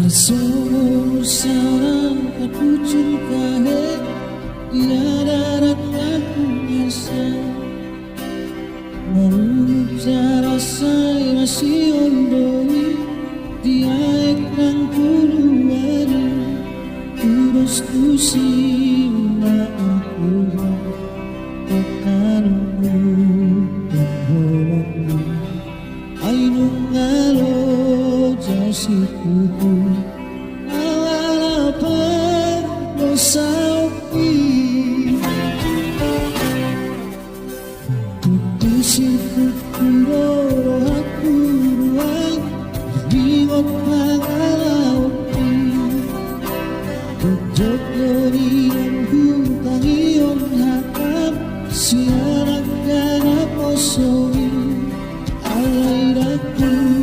Sungguh sarang kepucun kahe tiada dapat kunyasa mengujar rasa masih ondoi tiaik nang kuluari terus kusima aku tekanmu tenholongmu ainung ngalo jasiku